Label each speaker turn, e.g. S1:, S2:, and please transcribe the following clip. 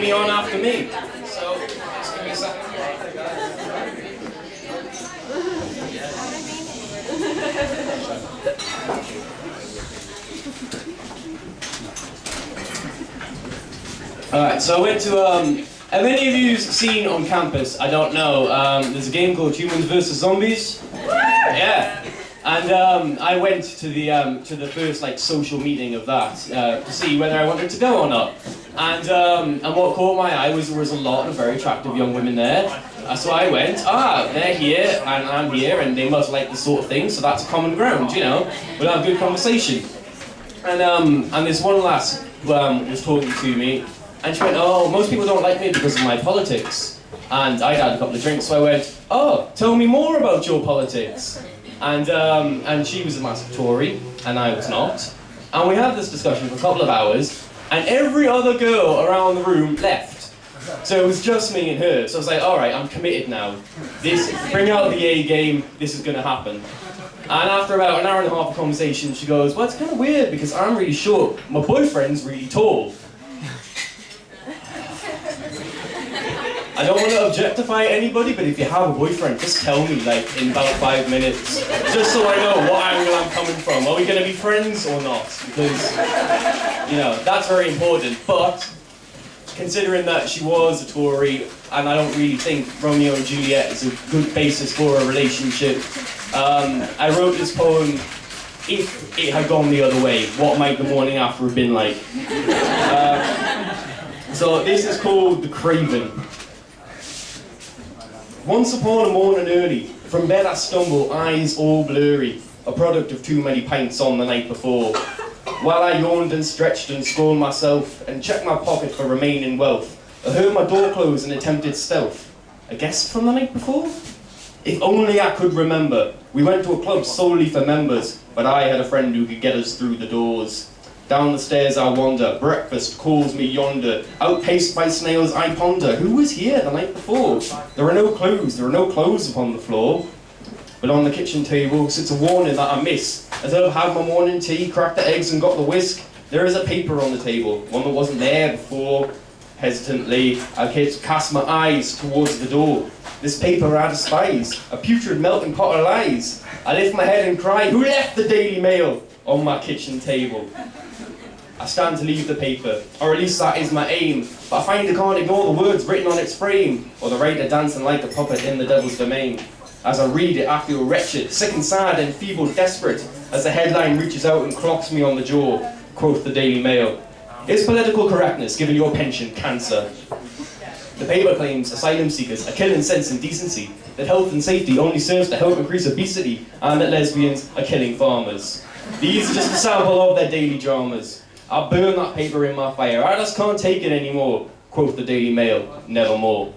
S1: be on after me. So, just give me a second. Alright, so I went to, have any of you seen on campus, I don't know, there's a game called Humans vs. Zombies? Yeah. And I went to the first like social meeting of that to see whether I wanted to go or not. And what caught my eye was there was a lot of very attractive young women there. So I went, they're here and I'm here and they must like this sort of thing, so that's a common ground, you know. We'll have a good conversation. And this one lass was talking to me and she went, oh, most people don't like me because of my politics. And I'd had a couple of drinks, so I went, oh, tell me more about your politics. And she was a massive Tory, and I was not. And we had this discussion for a couple of hours, and every other girl around the room left. So it was just me and her. So I was like, all right, I'm committed now. Bring out the A game, this is going to happen. And after about an hour and a half of conversation, she goes, well, it's kind of weird because I'm really short. My boyfriend's really tall. I don't want to objectify anybody, but if you have a boyfriend, just tell me, like, in about 5 minutes. Just so I know what angle I'm coming from. Are we going to be friends or not? Because, you know, that's very important. But, considering that she was a Tory, and I don't really think Romeo and Juliet is a good basis for a relationship, I wrote this poem, if it had gone the other way, what might the morning after have been like? So this is called The Craven. Once upon a morning early, from bed I stumble, eyes all blurry, a product of too many pints on the night before. While I yawned and stretched and scorned myself, and checked my pocket for remaining wealth, I heard my door close and attempted stealth. A guest from the night before? If only I could remember. We went to a club solely for members, but I had a friend who could get us through the doors. Down the stairs I wander, breakfast calls me yonder. Outpaced by snails I ponder, who was here the night before? There are no clues, there are no clothes upon the floor. But on the kitchen table sits a warning that I miss. As I've had my morning tea, cracked the eggs and got the whisk, there is a paper on the table, one that wasn't there before. Hesitantly, I cast my eyes towards the door. This paper I despise, a putrid melting pot of lies. I lift my head and cry, who left the Daily Mail on my kitchen table? I stand to leave the paper, or at least that is my aim, but I find I can't ignore the words written on its frame, or the writer dancing like a puppet in the devil's domain. As I read it, I feel wretched, sick and sad and feeble, desperate, as the headline reaches out and clocks me on the jaw, quoth the Daily Mail. Is political correctness giving your pension cancer? The paper claims asylum seekers are killing sense and decency, that health and safety only serves to help increase obesity, and that lesbians are killing farmers. These are just a sample of their daily dramas. I'll burn that paper in my fire. I just can't take it anymore, quoth the Daily Mail, nevermore.